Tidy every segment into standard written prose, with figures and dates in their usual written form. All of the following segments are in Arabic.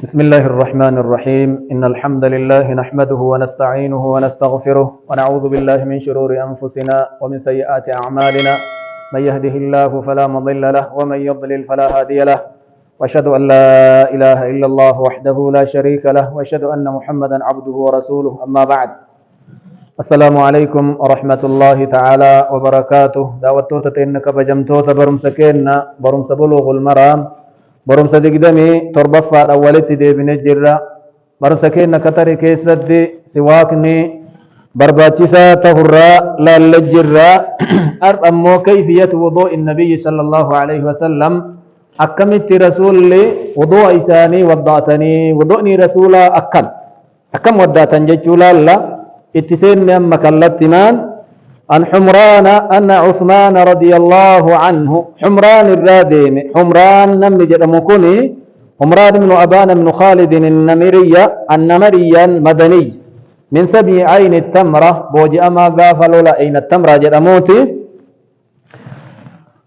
بسم الله الرحمن الرحيم إن الحمد لله نحمده ونستعينه ونستغفره ونعوذ بالله من شرور أنفسنا ومن سيئات أعمالنا من يهده الله فلا مضل له ومن يضلل فلا هادي له وأشهد أن لا إله إلا الله وحده لا شريك له وأشهد أن محمدا عبده ورسوله أما بعد السلام عليكم ورحمة الله تعالى وبركاته دعوتوتا تنك بجمتوتا برمسكينا برمس بلوغ المرام برمس دقدمي تربفا أولتي دي بنجرة برمسكينا كتري كيسدي سواكني برباتيسا تهرى لا لجرة أرأمو كيفية وضوء النبي صلى الله عليه وسلم أكمت رسول لي وضوء إساني وضعتني وضوءني رسولا أكم وضعتن ججولا لا اتسين أما كاللتمان عن حمران أن عثمان رضي الله عنه حمران الراديم حمران نمج مكوني حمران بن أبان بن خالد النمريا مدني من سبي عين التمرة بوجي أما قافلوا لأين التمرة جدموتي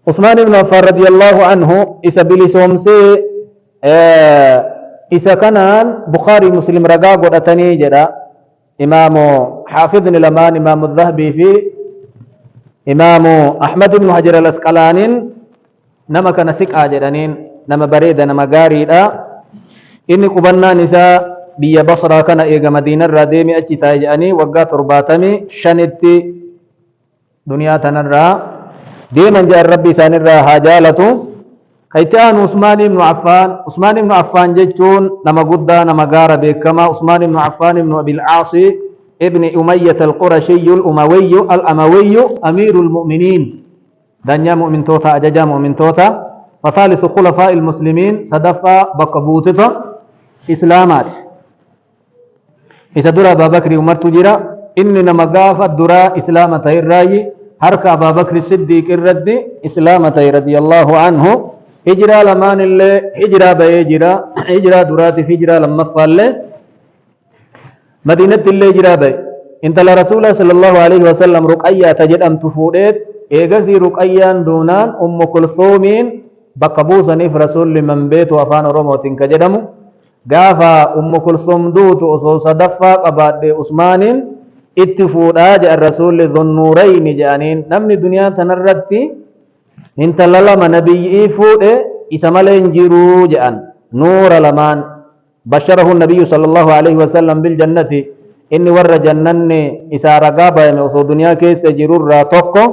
عثمان بن عفان رضي الله عنه إسا بلسومسي إسا كانان بخاري مسلم رقاق ودتني جدا إمام حافظ الأمان إمام الذهبي في إمام أحمد بن حجر الأسقلاني نما كان ثقة جدانين نما بريدة نما غاريدا إني قبلنا نساء بيا بصرة كان إيغا مدينة الراديمي أجي تاجعني وقا ترباتمي شنتي دنيا تنرى ديما جاء الربي سانرى هاجالته كيتان عثمان بن عفان جيتون نما قدا نما غارة بكما عثمان بن عفان بن أبي العاصي ابن أمية القرشي الأموي أمير المؤمنين دنيا مؤمن توتا أججا مؤمن توتا وثالث خلفاء المسلمين صدفا بقبوتتا إسلامات إذا درى أبا بكر عمر تجرى إننا مقاف الدرى إسلامة الرأي حرك أبا بكر الصديق الرد إسلامة رضي الله عنه هجرة لمان اللي هجرة بيجرة هجرة درات هجرة لما فعل مدينة اللي هجرة بي انت لرسول صلى الله عليه وسلم رقية تجد أم تفودت إيغسي رقيان دونان أم كلثومين بقبوسا نف رسول من بيت وفان رموت كجدمو قافا أم كلثوم دوت أصو صدفا قباد عثمان اتفودا جاء الرسول ذو النورين جانين نمني دنيا تنردتي انت للما نبي فود اسمالين جيرو جان نور لمان بشره النبي صلى الله عليه وسلم بالجنة إني ور جنني إسارة قابا يموصو دنيا كيس جيرور راتوكو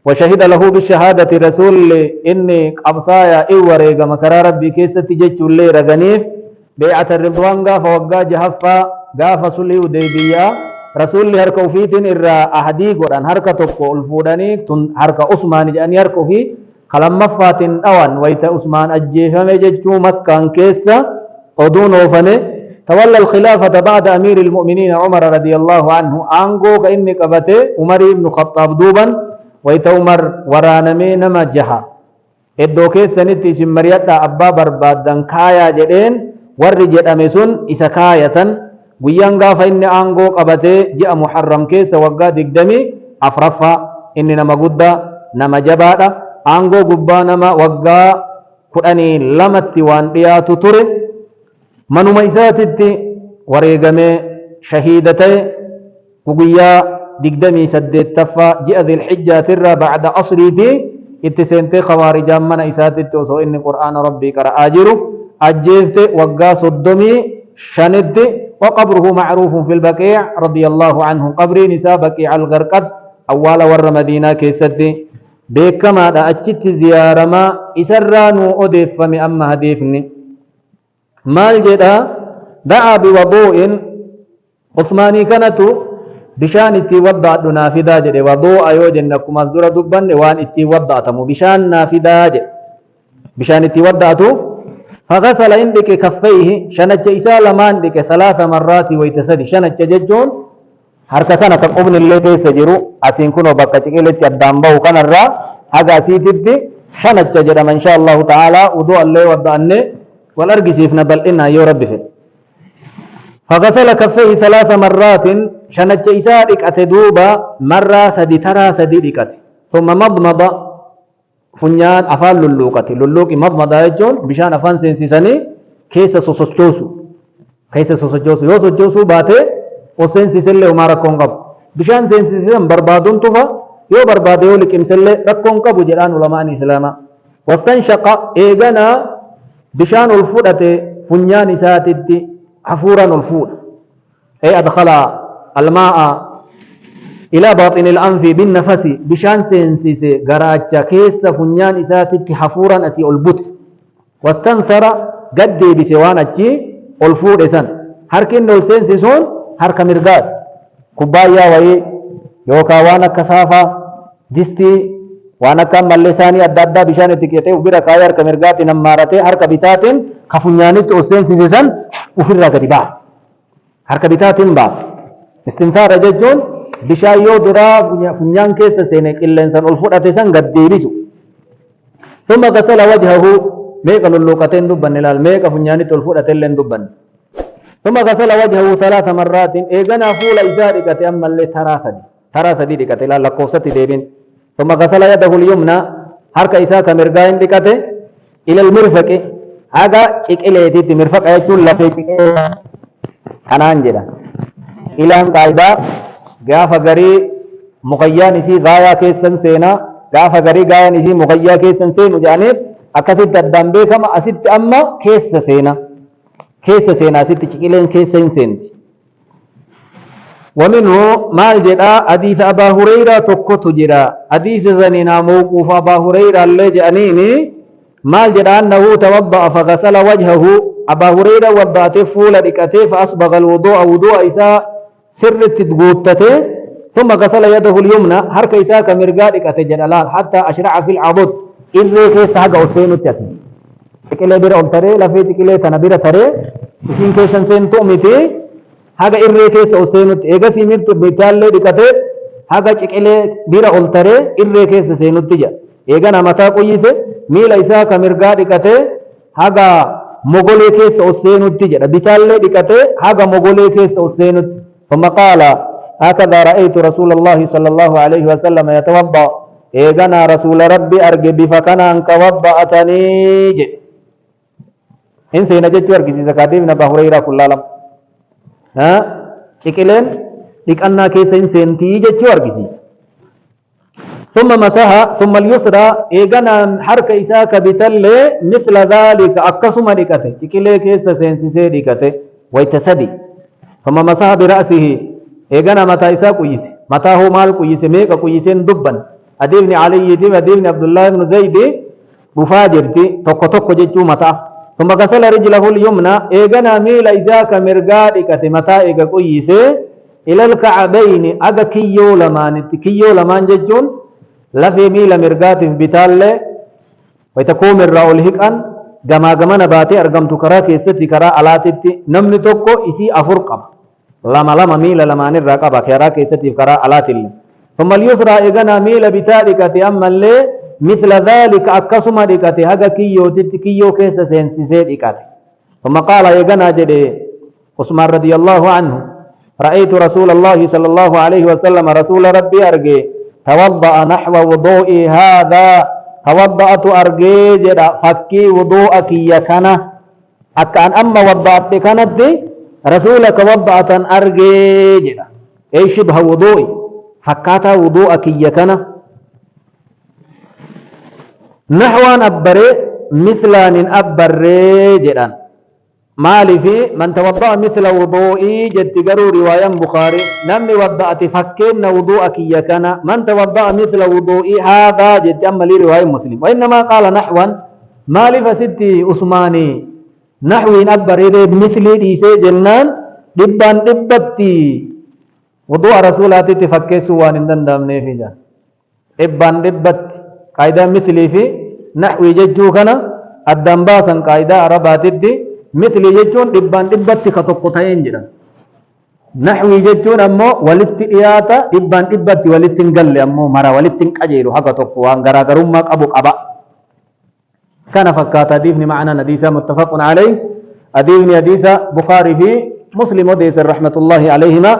وشهد له بالشهادة رسول إني قبصايا إوريق مكرا ربي كيس تجيش اللي رغنيف بيعة الرضوان قافا وقا جهفا قافا سلي وديبيا رسول هركو فيتين إرى أحدي قرآن هركا تبقو الفوداني تن هركا عثمان جان يركو في خلم مفاتين أوان ويتا عثمان أجيفة مججو مكان كيسا ودون وفنه تولى الخلافة بعد أمير المؤمنين عمر رضي الله عنه أنقو كإني قبته عمر بن خطاب دوبا ويتا عمر ورانمي نما جها إدو كيسا نتي سمريتا أبا بربادن كايا جدين ورجت أمسون إسا كاية guyyan gaafa inni aangoo qabate ji'a muharram keessa waggaa 20 afraffa inni nama guddaa nama jabaadha aangoo gubbaa nama waggaa 12tti waan dhiyaatu ture manuma isaatitti wareegamee shahiida ta'e guyyaa 28ffaa ji'a dhilhijjaatirraa ba'da asriitii itti seentee khawaarijaan mana isaatitti osoo inni qur'aana rabbii qara'aa jiru ajjeefte waggaa 35tti وقبره معروف في البقيع رضي الله عنه قبر نساء بقيع الغرقد أول ور مدينة كيسد بكما دا أجت زيارة ما إسرانو أدف فمي أما هديفني مال جدا دعا بوضوء عثماني كانتو بشان اتي وضع نافذة جدي وضوء أيوجن نكم أصدر دبان وان اتي وضع تمو بشان نافذة بشان اتي وضعتو فغسل عندك كفيه شنج إساء لمان دك 3 مرات ويتسدي شنج ججون حركتنا كقبن اللي بيسجروا أسين كنوا بكتك اللي تدامبه كان الرا هذا سيدي شنج جدا إن شاء الله تعالى وضوء اللي وضعني والأرقسي في نبل إنا يرب فيه فغسل كفيه 3 مرات شنج إساء دك أتدوبا مرة سدي ترى سدي دكت ثم مضمض funyaan afaan lulluuqati lulluuqi madmadaa jechuun bishaan afaan seensisanii keessa sosochoosu yoo sochoosuu baate o seensisellee homaa rakkoon qabu bishaan seensisisan barbaaduun tufa yoo barbaade yoo liqimsellee rakkoon qabu jedhaan ulamaan islaamaa wastanshaqa eeganaa bishaan ol fudhate funyaan isaatitti hafuuraan ol fuudha adkhala almaa'a إلى باطن الأنف بالنفس بشان سينسيس غراجة كيس فنيان إساتك حفورا أتي ألبوت واستنثر قد بسوان أتي ألفور إسان هركين نول سينسيسون هرك مرقات كبايا وي يوكا وانا كسافة جستي وانا كم ملساني أدادا بشان اتكيتي وبرا كاير كمرقات نمارتي هرك بتات كفنيانيت أو سينسيسان وفرق دباس هرك بتات باس استنثار ججون bishaan yoo duraa funyaan keessa seene qilleensan ol fudhate san gad deebisu thumma ghasala wajhahu meeqa lulluqateen dubbanne laal meeqa funyaanitti ol fudhate illee dubbanne thumma ghasala wajhahu thalatha marratin eeganaa fuula isaa dhiqate ammallee taraa sadi dhiqate laal lakkoofsatti deebin thumma ghasala yadahu lyumna harka isaa ka mirgaa hin dhiqate ila almirfaqi haga ciqileetitti mirfaqa jechuun lafee ciqilee kanaan jedha ilaan qaayidaa gaafa garii muqayyaan isii gaayaa keessan seenaa gaafa garii gaayaan isii muqayyaa keessan seenu jedhaniif akkasitti addaan beekama asitti amma keessa seena asitti ciqileen keessa hin seenti ومنه مال جدا حديث أبا هريرة تكوت جدا حديث زنينا موقوف أبا هريرة اللي جانيني مال جدا أنه توضأ فغسل وجهه أبا هريرة وضعت فول لكته فأصبغ الوضوء وضوء إساء سرت تقوتته ثم غسل يده اليمنى حرك إساء كمرقا لكته جدلال حتى أشرع في العبد إذن كيس حقا أسفين التأسين تكيلي بير أولتري لفي تكيلي تنبير تري إسين كيسان سين تؤمتي haga irree keessa seenutti eega simirtu bitaallee dhiqate haga ciqilee bira ol taree irree keessa seenutti jira eega namataa qoyyise miila isaa ka mirgaa dhiqate haga mogolee keessa seenutti jedha bitaallee dhiqate haga mogolee keessa seenutti ثم قال هكذا رأيت رسول الله صلى الله عليه وسلم يتوضأ ايغنا رسول ربي ارجب فكنا انك وضأتني ان سينجت ارجي زكاتي من ابو هريره كلالم ciqileen dhiqannaa keessa hin seentii jechuu argisiisa ثم مسح ثم اليسرى eeganaan harka isaa ka bitallee مثل ذلك akkasuma dhiqate ciqilee keessa seensisee dhiqate wayta sadi ثم مسح برأسه eegana mataa isaa quyyise mataa hoo maal quyyise meeqa quyyiseen dubban Adi ibn Ali fi Adi ibn Abdullah ibn Zayd dhufaa jirti tokko tokko jechuu mataa ثم غسل رجله اليمنى ايغنا ميل اذاك مرغا ديكته متى ايغا قيسه الى الكعبين اغا كيو لمان ججون لفي ميل مرغات بتال ويتقوم الراول هقان غما نباتي ارغمت كرا كيستي كرا الاتي نمني توكو اسي افرقم لما ميل لمان الرقبه كرا كيستي كرا الاتي ثم اليسرى ايغنا ميل بتالكته اما اللي مثل ذلك أكسم ديكته هذا كيو كيس سينسيسي ديكته ثم قال يغنى جدي عثمان رضي الله عنه رأيت رسول الله صلى الله عليه وسلم رسول ربي أرجي توضأ نحو وضوئي هذا توضأت أرجي جدا فكي وضوءك يكنا أكان أما وضأت كانت رسولك وضأت أرجي جدا أي شبه وضوئي فكاتا وضوءك يكنا نحوان أبري مثلان أبري جدًا مالي في من توضأ مثل وضوئي جد قروا رواية بخاري نمني وضأت فكين وضوءك يكنا من توضأ مثل وضوئي هذا جد أما لي رواية مسلم وإنما قال نحوان مالي فستي أثماني نحوين أبري مثلي ديسي جنان دبان دبتي وضوء رسولاتي تفكي سوان اندام نيفجا دبان دبتي قاعدة مثلي في نحوي ججو كنا الدنباسا قاعدة عرباتي مثلي ججون دبان دبتي كتوقتين جدا نحوي ججون أمو ولتئياتا دبان دبتي ولتنقل أمو مرا ولتنقجيرو حقا توقوان غراغرمك أبوك أبا كان فكاتا ديفني معنا نديسة متفق عليه أديفني نديسة بخاري في مسلم وديس رحمة الله عليهما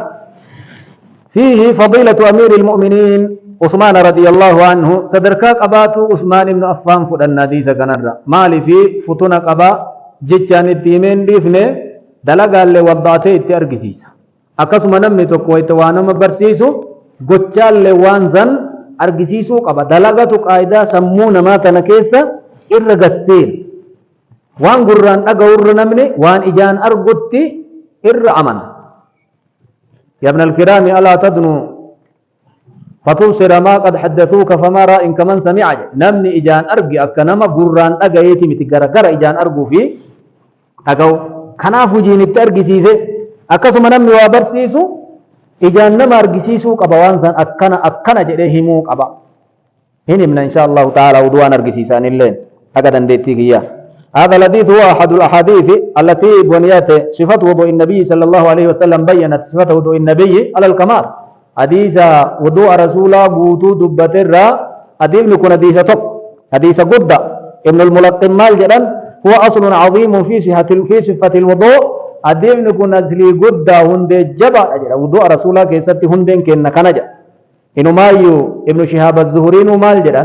فيه فضيلة أمير المؤمنين عثمان رضي الله عنه صدركا قباتو عثمان بن عفان فدنا ديسا كنرا مالي في فتنا قبا جتان التيمين ديفنه دلقا اللي وضعته اتأرقسيس أكسو منمي تقوى اتوانا مبرسيسو قتال اللي وانزن أرقسيسو قبا دلقا تقايدا سمونا ما تنكيسا إرقسين وان قران أقور نمني وان إجان أرقتي إرعمن يا ابن الكرام ألا تدنو فتبصر ما قد حدثوك فما رأي كمن سمع نمني إجان أرقي أكنما قران أقايتي متقرقر إجان أرقو في أقو كنافو جيني تأرقسيسي أكسو منمي وابرسيسو إجان نما أرقسيسو قبا وانسان أكنا جريهمو قبا هني من إن شاء الله تعالى ودوان أرقسيسان اللين أقدا ديتيك إياه هذا الحديث هو أحد الأحاديث التي بنيت صفة وضوء النبي صلى الله عليه وسلم بيّنت صفة وضوء النبي على الكمال حديث وضوء رسوله قوتو دبتر حديث نكون حديث تق حديث قد ابن الملقن مال جدا هو أصل عظيم في صفة الوضوء حديث نكون أصلي قد هند جبا وضوء رسوله كيست هندن كن كنجا إنه مايو ابن شهاب الزهري مال جدا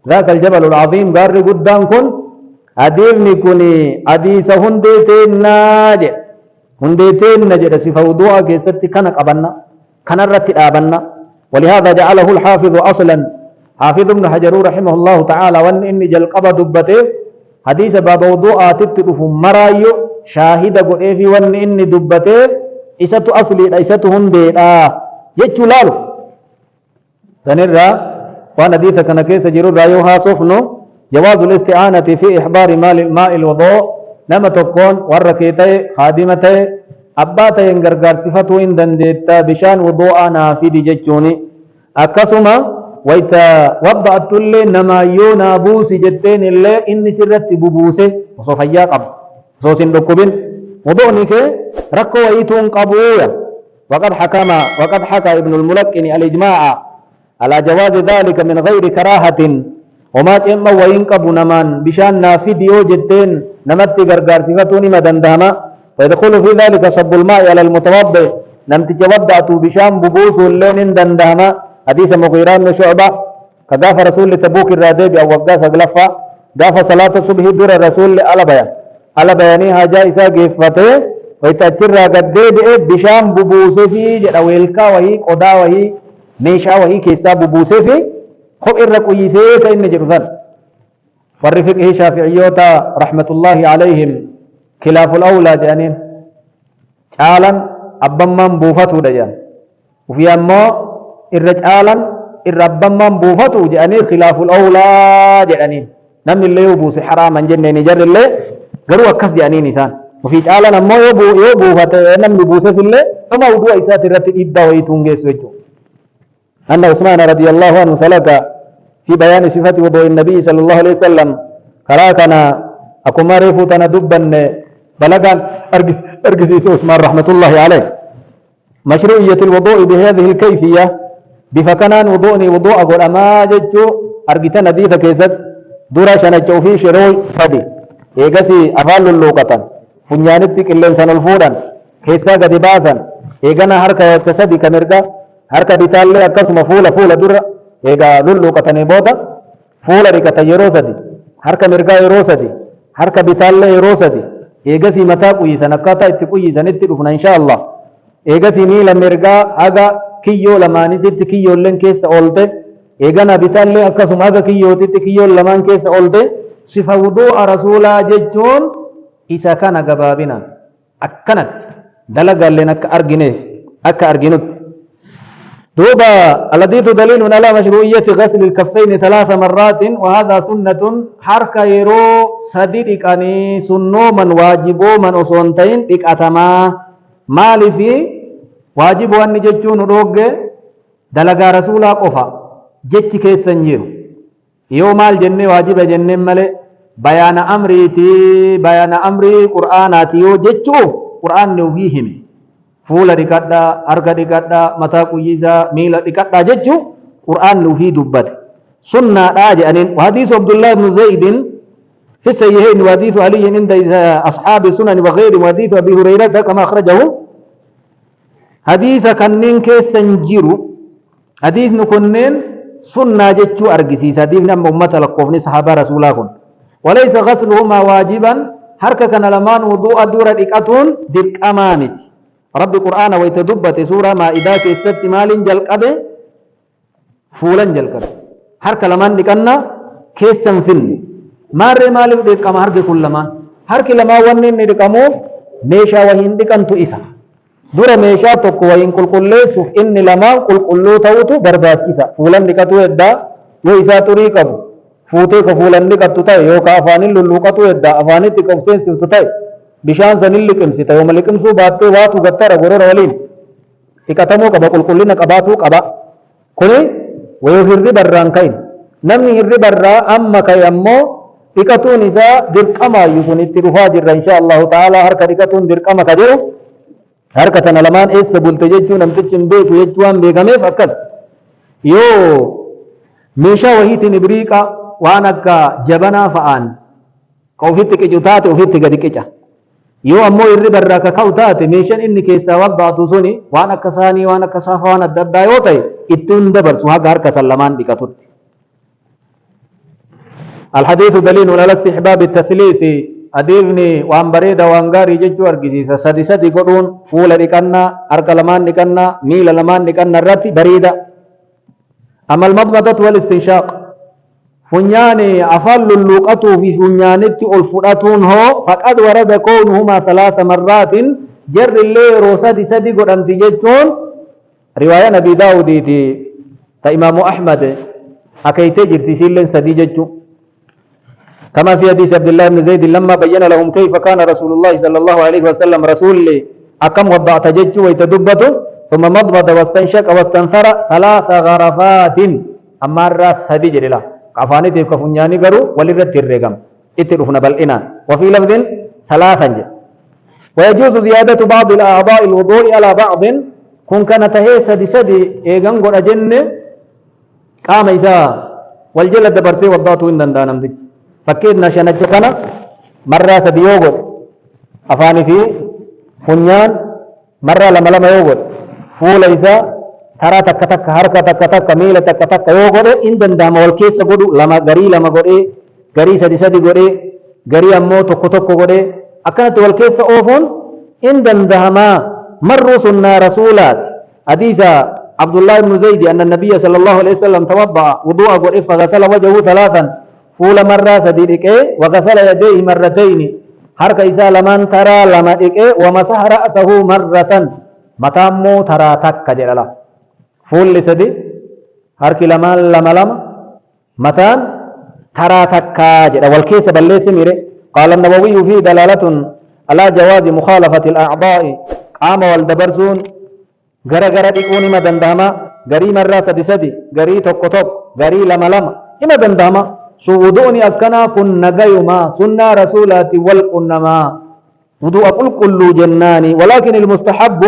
ذاك الجبل العظيم قال قدام كن أديمني كوني أديس هنديتين نجد صفة وضوء كيست كان قبلنا كان رتي آبنا ولهذا جعله الحافظ أصلا حافظ ابن حجر رحمه الله تعالى وأن إني جل قبض دبته حديث باب وضوء تتقف مرايو شاهد قريفي وأن إني دبته إسات أصلي إسات هندي يجو لالو سنرى وأن حديث كان كيس جرور رايوها صفنو جواز الاستعانة في إحضار ماء الوضوء نما تكون وركيتي خادمتي أباتي ينقرقر صفته إن دندت بشان وضوءنا في دججوني أكسما ويتا وضعت اللي نما يونا بوسي جتين اللي إني سرت ببوسي وصفيا قب صوصين دكوبين وضوءني كي ركو ويتون قبويا وقد حكى ابن الملقن الإجماع على جواز ذلك من غير كراهة وما تيما وينقب نمان بشان نافديو جدين نمتي غرغار صفتوني مدندهما ويدخل في ذلك صب الماء على المتوضئ نمتي جودعتو بشان ببوس اللين دندهما حديث مغيرة بن شعبة كقاف رسول تبوك الرادب أو وقاف أغلفا قاف صلاة الصبح در الرسول على بيانها جائزة قفته ويتأثر قدد بشان ببوس في جدويلكا وهي قدا وهي نيشا وهي كيسا ببوس في خب إرقوا يسيت إن جرذن والرفقه شافعيوتا رحمة الله عليهم خلاف الأولى جانين شالا أبمان بوفتو دجان وفي أما إرجالا إربمان بوفتو جانين خلاف الأولى جانين نم اللي يبوس حراما جنين جر اللي قروا كس جانين إنسان وفي شالا أما يبوفت نم يبوس في اللي فما وضوء إسات الرتي إدى ويتونجيس وجو أن عثمان رضي الله عنه سلك في بيان صفة وضوء النبي صلى الله عليه وسلم خلاكنا أكو معرفو تندبا بلغا أرقس عثمان رحمة الله عليه مشروعية الوضوء بهذه الكيفية بفكنان وضوء أقول أما جدو أرقتنا ديث كيست دورا شنجو في شروع صدي إيقسي أفال اللوقة فنيانتك اللي سنالفودا كيسا قد باسا إيقنا حركة يتصدي كمرقا harka bitaalle akkasuma fuula dura egaa lulluqatanii booda fuula dhiqata yeroo sadi harka mirgaa yeroo sadi harka bitaalle yeroo sadi eegasii mataa quyyisan akkaataa itti quyyiisanitti dhufna insha Allah eegasii miila mirgaa haga kiyyoo lamaanitti kiyyoolleen keessa oolte eegana bitaalle akkasuma haga kiyyootitti kiyyoon lamaan keessa oolte sifa wudu'a rasuulaa jechuun isa kana gabaabinaan akkanatti dalagaalleen akka arginutti دوبا الحديث دليل على مشروعية غسل الكفين 3 مرات وهذا سنة حركة يرو صديق أني سنو من واجبو من أصونتين إكاتما مالي في واجب أن نجتون روغ دلقا رسولا قفا جتش كيسن جيرو يوم الجنة واجب جنة ملي بيان أمري قرآناتي يو جتشو قرآن نوهيهم fuula dhiqadhaa harka dhiqadhaa mataa quyyisaa miila dhiqadhaa jechuun qur'aan nuufii dubbate sunnaadhaa jedhaniin hadiisu abdullah ibn zaydin في الصحيحين وحديث علي عند أصحاب السنن وغيره وحديث أبي هريرة كما أخرجه حديث كنين كسنجر حديث نكنين سنة جتشو أرجسيس حديث نم أمة القوفن صحابة رسول الله وليس غسلهما واجبا harka kana lamaan wudu'a dura dhiqatuun dirqamaa miti rabbi qur'aana wayta dubbate suuraa maa'idaa keessatti maaliin jalqabe fuulan jalqabe harka lamaan dhiqanna keessan finne maarree maaliif dirqama harki kun lamaan harki lamaan wanni inni dhiqamuuf meeshaa wahiin dhiqantu isa dura meeshaa tokko wahiin qulqulleessuuf inni lamaan qulqulluu ta'utu barbaachisa fuulan dhiqatu heddaa yoo isaa xurii qabu fuutee ka fuulan dhiqattu ta'e yookaan afaanin lulluuqatu heddaa afaanitti qabseensiftu ta'e bishaan sanin liqimsita yooma liqimsuu baattee waatu gattara gorora waliin dhiqatamuu qaba qulqullina qabaatuu qaba kuni wayoo hirribarraan ka'in namni hirribarraa amma ka'e ammoo dhiqatuun isaa dirqamaayyuu kun itti dhufaa jirra insha Allahu ta'ala harka dhiqatuun dirqama ka jedhu harka tana lamaan eessa bulte jechuu namtichi hin beeku jechuu waan beekameef akkas yoo meeshaa wahiitiin ibriiqa waan akka jabanaa fa'aan ka ofitti qicu taate ofitti gadi qica yoo ammoo hirribarraa ka ka'u taate meeshaan inni keessaa wabbaatu suni waan akka saanii waan akka saafaa waan adda addaa yoo ta'e ittiin dabarsu haga harka san lamaan dhiqatutti الحديث دليل على استحباب التثليث أديفني وان بريد وان غاري ججو أرقسيسا سدي سدي قرون فول لكنا أرك لمان لكنا ميل لمان لكنا الرتي بريدة أما المضمضة والاستنشاق فنياني أفل اللوقة في فنيانتي الفراتون هو فقد ورد كونهما 3 مرات جر الليل سدي سدي قران تججون رواية نبي داودي تا إمام أحمد أكيتي جرتي سيلن سدي ججو كما في حديث عبد الله بن زيد لما بين لهم كيف كان رسول الله صلى الله عليه وسلم رسول لي أكم وضع تجج ويتدبته ثم مضمض واستنشق واستنثر 3 غرفات أما الرأس هدي جرلا كفاني تيف كفنياني قروا ولرد الرقم اترفنا بالإنا وفي لفظ 3 ويجوز زيادة بعض الأعضاء الوضوء على بعض كن كان تهي سدي سدي إيغان قد أجن قام إذا والجلد برسي وضعته إن دانا مدج fakkeenya shanacha kana marraa sadi yoo godhe afaanii fi funyaan marraa lama lama yoo godhe fuula isaa taraa takka takka harka takka takka miila takka takka yoo godhe in danda'ama wal keessa godhu lama garii lama godhee garii sadi sadi godhee garii ammoo tokko tokko godhee akkanatti wal keessa oofuun in danda'ama marruu sunnaa rasuulaat hadiisa Abdullah ibn Zayd anna nabiyya sallallahu alaihi wasallam tawadda'a wudu'a godhe faghasala wajhahu 3 فول مرة صديقه وغسل يديه مرتين حركة إسا لمن ترى لما إكه ومسح رأسه مرة متامو ترى تك جلالا فول لسدي حركة لما متان ترى تك جلالا والكيس بالليس ميري قال النووي فيه دلالة على جواز مخالفة الأعضاء قام والدبرسون غرا غرا ديكوني ما دنداما غري مرة صدي صدي غري توك توك غري لما إما دنداما سودوني أكنا كن نجيما سنة رسولات والقنما وضوء كل جناني ولكن المستحب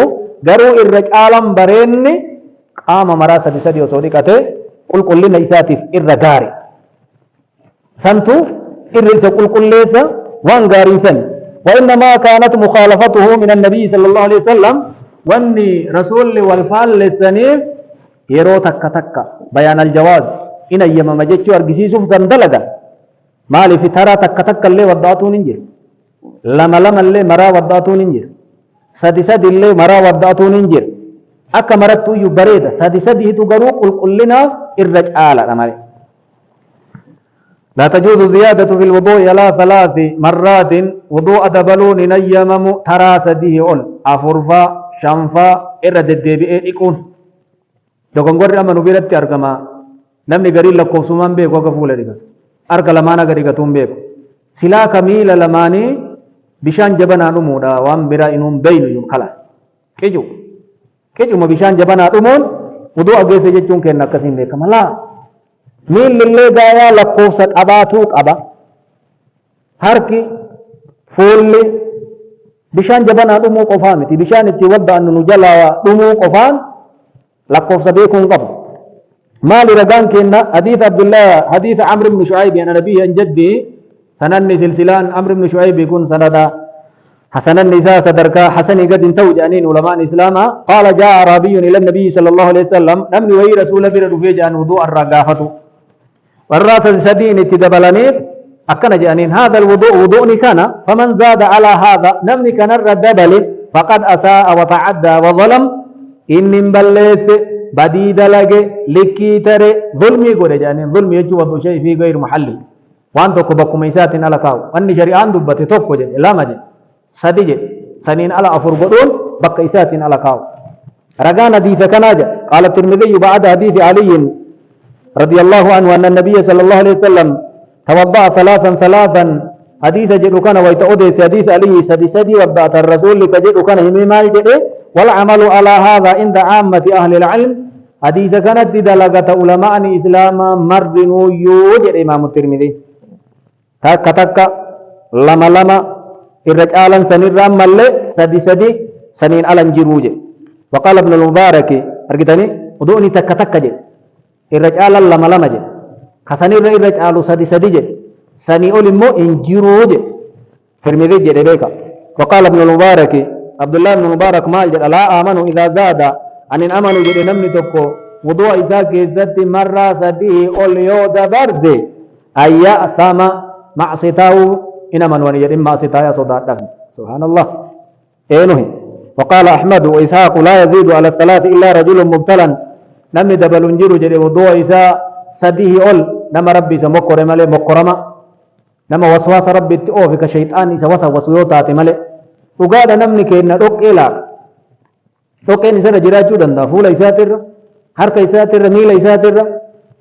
جرو الرجال بريني قام مراسة بسدي وصديقته كل نيساتف الرجاري سنتو الرجال كل ليس وانغاري سن وإنما كانت مخالفته من النبي صلى الله عليه وسلم واني رسول والفال لسنيف يرو تك تك بيان الجواز إن أيما مجتشو أرجسيسوف زندلقا مالي في ترى تك تك اللي وضعتون انجر لما لما اللي مرا وضعتون انجر سدي سدي اللي مرا وضعتون انجر أكا مرتو يبريد سدي سدي هتو قروق قلنا الرجال رمالي لا تجوز زيادة في الوضوء على 3 مرات وضوء دبلون نيمم ترى سديه أول أفرفا شنفا إرد الدبئ إكون دوكم قرر أما نبيرت أرقما namni garii lakkoofsumaan beeku akka fuula dhigatu harka lamaan aga dhigatuun beeku silaa kamiila lamaanii bishaan jabanaa dhumuudha waan biraa inuun beeynu iyyuu kalas qicuma bishaan jabanaa dhumuun uduu ageessa jechuun kenna akkasiin beekama laa miillillee gaayaa lakkoofsa qabaatuu qaba harki fuulli bishaan jabanaa dhumuu qofaa miti bishaan itti wadda'annu nu jalaa dhumuu qofaan lakkoofsa beekuun qabu مال رجان كنا حديث عبد الله حديث عمرو بن شعيب أن نبيه عن جدي سنن سلسلان عمرو بن شعيب يكون سندا حسن النساء صدركا حسن قد توج أنين علماء الإسلام قال جاء أعرابي إلى النبي صلى الله عليه وسلم لم يوي رسول بر رفيج عن وضوء الرقافة والرات سدين اتدبلني أكن جانين هذا الوضوء وضوء كان فمن زاد على هذا نمني كان الردبل فقد أساء وتعدى وظلم إن بلس بديد لك لكي تري ظلمي قول جانين ظلمي يجوب شيء في غير محلي وانتو كبكم ميسات على كاو واني شريعان دبتي توقو جي لا مجي سدي جي سنين على أفر قدون بك إسات على كاو رقان حديث كناجة قال الترمذي بعد حديث علي رضي الله عنه أن النبي صلى الله عليه وسلم توضأ ثلاثا حديث جدو كان ويتأوديس حديث علي سدي وضعت الرسول لكجدو كان هميمال جدو والعمل على هذا عند عامة أهل العلم حديث كانت دلغة علماء إسلام مردنو يوجد إمام الترمذي تك لما الرجال سنين رام ملء سدي سنين على انجروج وقال ابن المبارك أرجتني ودوني تك جد الرجال لما جد كسنين الرجال سدي جد سني أول مو انجروج ترمذي جد بيكا وقال ابن المبارك عبد الله بن المبارك ما جد لا آمنوا إذا زاد أن آمنوا جد نمني تكو وضوء إذا كزت مرة سديه أول يود برزي أي ثم معصيته إنما ونير معصيته صدات سبحان الله إنه وقال أحمد وإسحاق لا يزيد على الثلاث إلا رجل مبتلا نم دبل انجر جري وضوء إذا سديه أول نما ربي سمكر ملي مكرما نما وسواس ربي تؤفك شيطان إذا وسوسات ملي وقال نمني كينا روك إلا روك إن سر جراجو دندا فول إساتر حرك إساتر ميل إساتر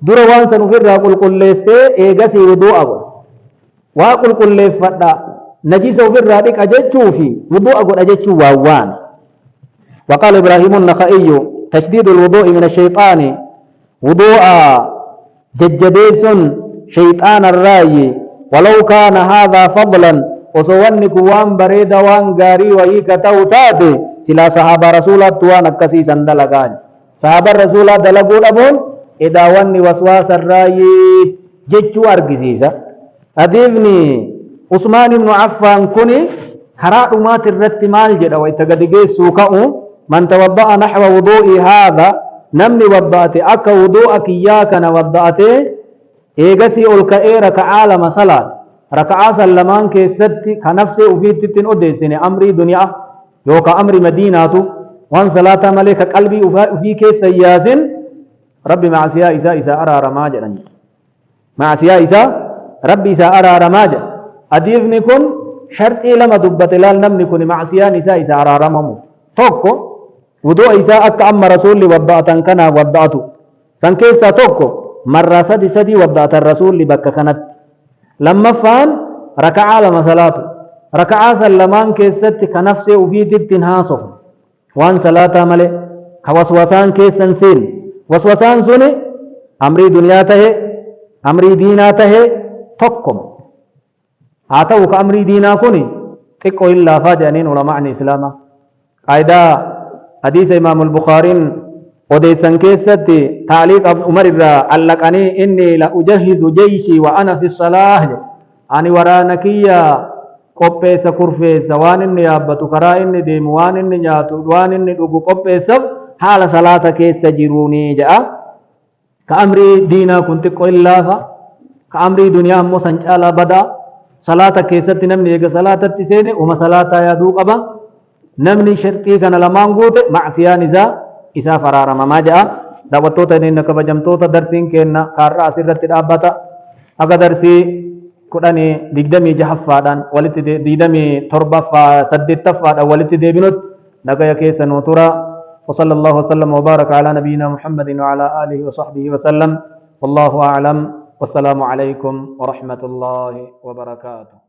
دروان سنفر قل لسي إيغسي وضوء أول واقول كل فدا نجيس وفر رادك أجتشو في وضوء أقول أجتشو واوان وقال إبراهيم النخعي تشديد الوضوء من الشيطان وضوء ججبيس شيطان الراي ولو كان هذا فضلا وسوانك وان بريد وان غاري وهيك توتاتي سلا صحابة رسول توان أكسي سندلقان صحابة رسول دلقون أبون إذا واني وسواس الراي ججو أرقسيسا أديبني عثمان بن عفان كوني كراء مات الرتمال جدا ويتقدقي سوكاؤ من توضأ نحو وضوئي هذا نمني وضأتي أكا وضوءك إياك نوضأتي إيغسي ألكئي ركعة لمسلا ركعة سلمان كيستي كنفسي وفيتتين أديسيني أمري دنيا يوكا أمري مدينة وان صلاة ملك قلبي وفي كيس سياسين ربي معسيا إذا أرى رماجا معسيا إذا ربي إذا أرى رماجا أديفني كن شرطي لما دبت لال نمني كن معسيا نساء إذا أرى رممو توكو وضوء إذا أكا أما رسول وضعة كان وضعته سنكيسا توكو مرة سدي وضعة الرسول بك كانت لما فان ركعة لما صلاته ركعة سلمان كيست كنفسي وفيد التنهاصف وان صلاة ملي كوسوسان كيسن سين وسوسان سني أمري دنياته أمري ديناته تقم هاتو كأمري دينا كوني تقو إلا فاجأنين علماء الإسلام قاعدة حديث إمام البخاري وديسن كيست تعليق عمر علقني إني لأجهز جيشي وأنا في الصلاة أني ورانكيا قبيس كرفيس وان إني أبتو كرا إني ديم وان إني نياتو وان إني دوغو قبيس حال صلاة كيس جيروني جاء كأمري دينا كنت قو إلا كأمري دنيا أمو سنجالا بدا صلاة كيست نمني يجا صلاة تسيني وما صلاة يدوق أبا نمني شرقي كان لمان قوت معسيان إذا فرار ما جاء دعوتوتا إنك بجمتوتا درسين كينا كارا أسرت الأبتا أغا درسي كداني ديدمي جحفادان ولت ديدمي تربة فسدت فادا ولت ديبنوت نغا كيسا نوتورا وصلى الله وسلم وبارك على نبينا محمد وعلى آله وصحبه وسلم والله أعلم والسلام عليكم ورحمة الله وبركاته.